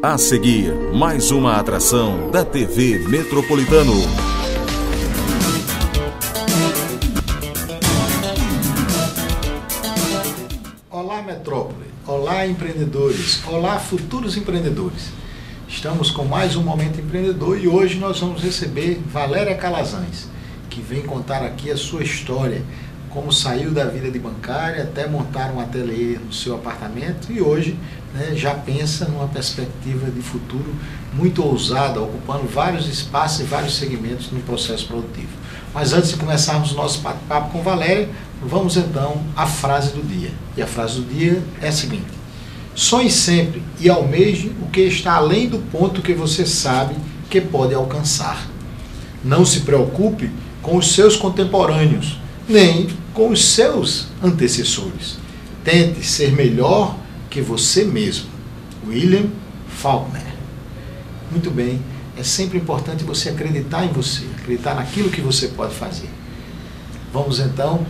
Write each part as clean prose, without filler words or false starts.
A seguir, mais uma atração da TV Metropolitano. Olá, Metrópole. Olá, empreendedores. Olá, futuros empreendedores. Estamos com mais um Momento Empreendedor e hoje nós vamos receber Valéria Calazans, que vem contar aqui a sua história, como saiu da vida de bancária até montar um ateliê no seu apartamento e hoje já pensa numa perspectiva de futuro muito ousada, ocupando vários espaços e vários segmentos no processo produtivo. Mas antes de começarmos o nosso bate-papo com Valéria, vamos então à frase do dia. E a frase do dia é a seguinte: sonhe sempre e almeje o que está além do ponto que você sabe que pode alcançar. Não se preocupe com os seus contemporâneos, nem com os seus antecessores. Tente ser melhor que você mesmo. William Faulkner. Muito bem, é sempre importante você acreditar em você, acreditar naquilo que você pode fazer. Vamos então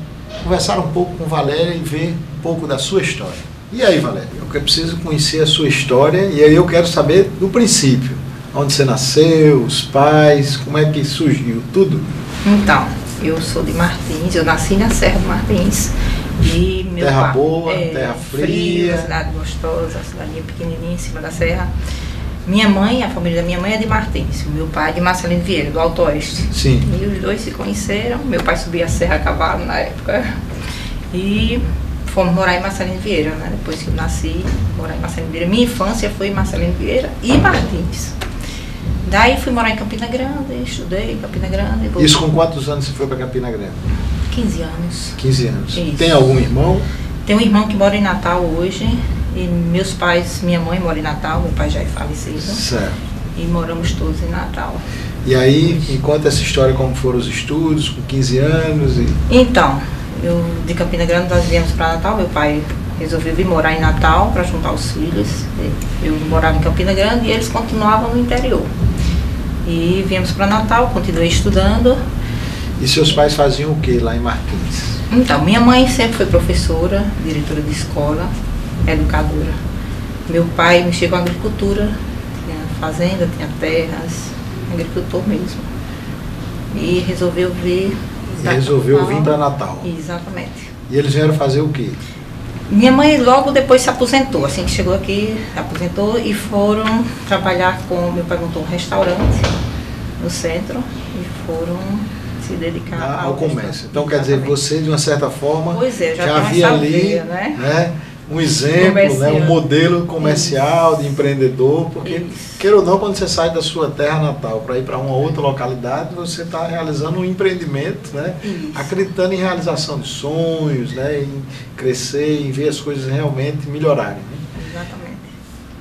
conversar um pouco com Valéria e ver um pouco da sua história. E aí, Valéria, eu preciso conhecer a sua história e aí eu quero saber do princípio. Onde você nasceu, os pais, como é que surgiu tudo? Então, eu sou de Martins, eu nasci na Serra de Martins. E meu terra pai, boa, terra fria. Cidade gostosa, cidadinha pequenininha em cima da serra. Minha mãe, a família da minha mãe é de Martins, o meu pai é de Marcelino Vieira, do Alto Oeste. Sim. E os dois se conheceram, meu pai subia a serra a cavalo na época. E fomos morar em Marcelino Vieira, né? Depois que eu nasci, morar em Marcelino Vieira. Minha infância foi em Marcelino Vieira e Martins. Daí fui morar em Campina Grande, estudei em Campina Grande. Isso com quantos anos você foi para Campina Grande? 15 anos. 15 anos. Isso. Tem algum irmão? Tem um irmão que mora em Natal hoje. E meus pais, minha mãe mora em Natal, meu pai já é falecido. Certo. E moramos todos em Natal. E aí, me conta essa história, como foram os estudos, com 15 anos? Então, eu de Campina Grande nós viemos para Natal, meu pai resolveu vir morar em Natal para juntar os filhos. Eu morava em Campina Grande e eles continuavam no interior. E viemos para Natal, continuei estudando. E seus pais faziam o que lá em Martins? Então, minha mãe sempre foi professora, diretora de escola, educadora. Meu pai mexia com agricultura, tinha fazenda, tinha terras, agricultor mesmo. E resolveu vir para Natal. Exatamente. E eles vieram fazer o quê? Minha mãe logo depois se aposentou, assim que chegou aqui, se aposentou e foram trabalhar com... Meu pai montou um restaurante no centro e foram se dedicar ao comércio. Então, quer dizer, você de uma certa forma já havia ali um exemplo, um modelo comercial de empreendedor, porque, queira ou não, quando você sai da sua terra natal para ir para uma outra localidade, você está realizando um empreendimento, acreditando em realização de sonhos, em crescer, em ver as coisas realmente melhorarem. Exatamente.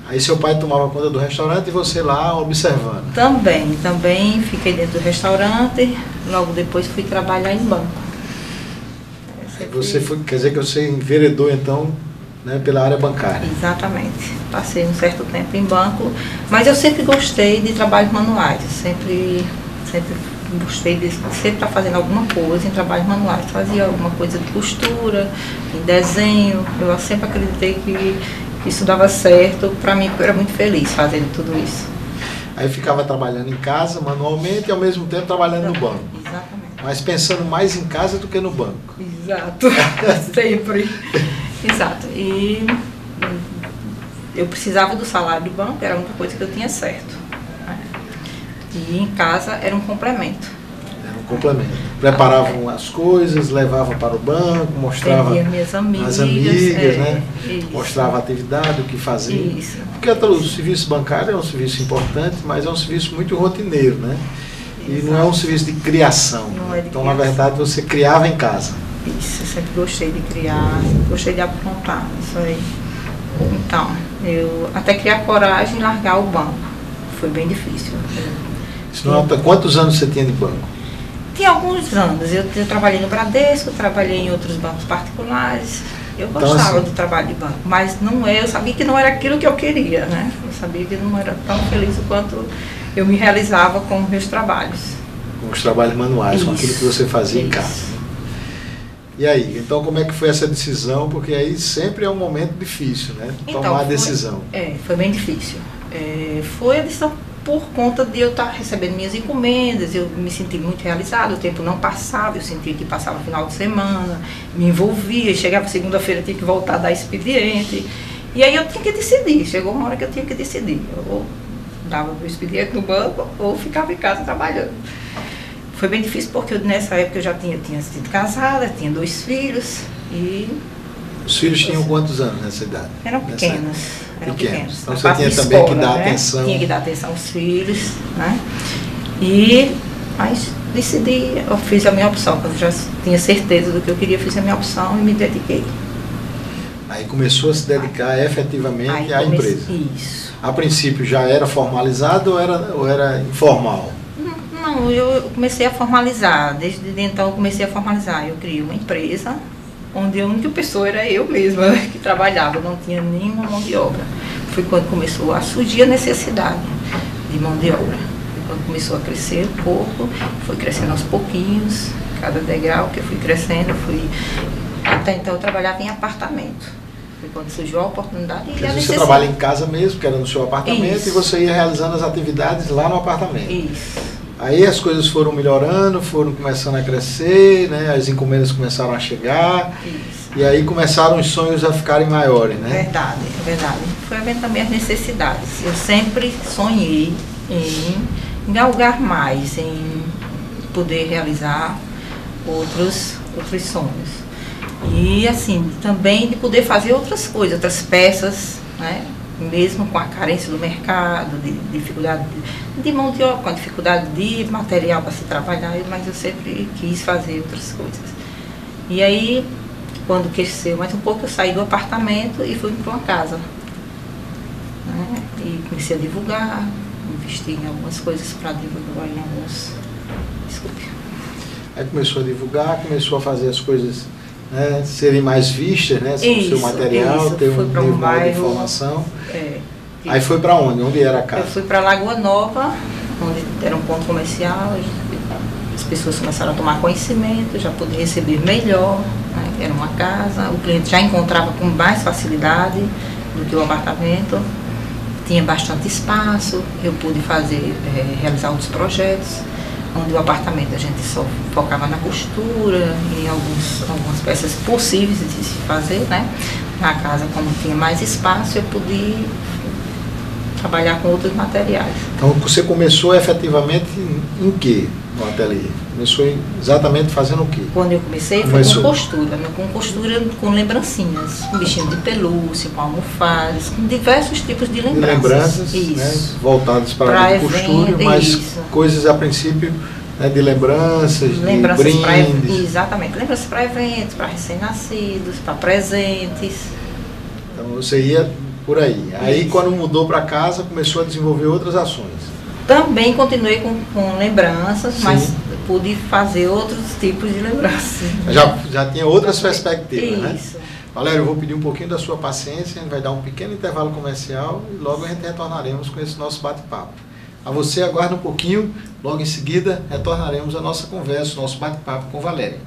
Aí seu pai tomava conta do restaurante e você lá observando? Também fiquei dentro do restaurante, logo depois fui trabalhar em banco. Quer dizer que você enveredou então pela área bancária? Exatamente. Passei um certo tempo em banco, mas eu sempre gostei de trabalhos manuais, eu sempre gostei de sempre estar fazendo alguma coisa em trabalhos manuais. Fazia alguma coisa de costura, em desenho, eu sempre acreditei que isso dava certo para mim, porque eu era muito feliz fazendo tudo isso. Aí ficava trabalhando em casa manualmente e ao mesmo tempo trabalhando no banco. Exatamente. Mas pensando mais em casa do que no banco. Exato, sempre. Exato. E eu precisava do salário do banco, era a única coisa que eu tinha certo. E em casa era um complemento. Era um complemento. Preparavam as coisas, levavam para o banco, mostrava minhas amigas, as amigas, mostrava a atividade, o que fazia. Isso. Porque o serviço bancário é um serviço importante, mas é um serviço muito rotineiro, E não é um serviço de criação. Não é de então, criação. Na verdade, você criava em casa. Isso, eu sempre gostei de criar, gostei de aprontar, isso aí. Então, eu até criar coragem e largar o banco. Foi bem difícil. Quantos anos você tinha de banco? Tinha alguns anos. Eu trabalhei no Bradesco, trabalhei em outros bancos particulares. Eu gostava do trabalho de banco, mas eu sabia que não era aquilo que eu queria, Eu sabia que não era tão feliz o quanto eu me realizava com os meus trabalhos. Com os trabalhos manuais, com aquilo que você fazia em casa. E aí, então como é que foi essa decisão? Porque aí sempre é um momento difícil, Tomar a decisão. Foi bem difícil. Foi a decisão por conta de eu estar recebendo minhas encomendas, eu me senti muito realizada, o tempo não passava, eu sentia que passava o final de semana, me envolvia, chegava segunda-feira, tinha que voltar a dar expediente, e aí eu tinha que decidir, chegou uma hora que eu tinha que decidir, ou dava o expediente no banco, ou ficava em casa trabalhando. Foi bem difícil porque nessa época eu tinha sido casada, tinha 2 filhos, e... Os filhos tinham quantos anos nessa idade? Eram pequenos. Eram pequenos. Então você tinha também que dar atenção. Tinha que dar atenção aos filhos, né? Mas decidi, eu fiz a minha opção, quando eu já tinha certeza do que eu queria, fiz a minha opção e me dediquei. Aí começou a se dedicar efetivamente à empresa. Isso. A princípio já era formalizado ou era informal? Não, eu comecei a formalizar, desde então eu comecei a formalizar. Eu criei uma empresa, onde a única pessoa era eu mesma que trabalhava, não tinha nenhuma mão de obra. Foi quando começou a surgir a necessidade de mão de obra. Foi quando começou a crescer um pouco, foi crescendo aos pouquinhos, cada degrau que eu fui crescendo, até então eu trabalhava em apartamento. Foi quando surgiu a oportunidade e a necessidade. Você trabalha em casa mesmo, que era no seu apartamento, Isso. E você ia realizando as atividades lá no apartamento. Isso. Aí as coisas foram melhorando, foram começando a crescer, né? As encomendas começaram a chegar. Isso. E aí começaram os sonhos a ficarem maiores, né? Verdade, é verdade. Foi havendo também as necessidades. Eu sempre sonhei em galgar mais, em poder realizar outros sonhos. E assim, também de poder fazer outras coisas, outras peças, né? Mesmo com a carência do mercado, de dificuldade de mão de obra, com a dificuldade de material para se trabalhar, mas eu sempre quis fazer outras coisas. E aí, quando cresceu mais um pouco, eu saí do apartamento e fui para uma casa. Né? E comecei a divulgar, investi em algumas coisas para divulgar em alguns... Desculpe. Aí começou a divulgar, começou a fazer as coisas, né, serem mais vistas, né, o seu material, ter um nível maior de informação. Aí foi para onde? Onde era a casa? Eu fui para Lagoa Nova, onde era um ponto comercial, as pessoas começaram a tomar conhecimento, já pude receber melhor, né, era uma casa, o cliente já encontrava com mais facilidade do que o apartamento, tinha bastante espaço, eu pude realizar outros projetos, onde o apartamento a gente só focava na costura, em algumas peças possíveis de se fazer, né? Na casa, como tinha mais espaço, eu pude trabalhar com outros materiais. Então você começou efetivamente em quê no ateliê? Começou exatamente fazendo o quê? Quando eu comecei foi com costura com lembrancinhas, com bichinho de pelúcia, com almofadas, com diversos tipos de lembranças. Né, voltadas para a costura, mas coisas a princípio, né, de lembranças de brindes. Exatamente, lembranças para eventos, para recém-nascidos, para presentes. Então você ia por aí. Aí quando mudou para casa, começou a desenvolver outras ações. Também continuei com lembranças, sim, mas pude fazer outros tipos de lembranças. Já tinha outras perspectivas, isso, né? Valério, eu vou pedir um pouquinho da sua paciência, a gente vai dar um pequeno intervalo comercial e logo a gente retornaremos com esse nosso bate-papo. A você aguarda um pouquinho, logo em seguida retornaremos a nossa conversa, o nosso bate-papo com Valéria.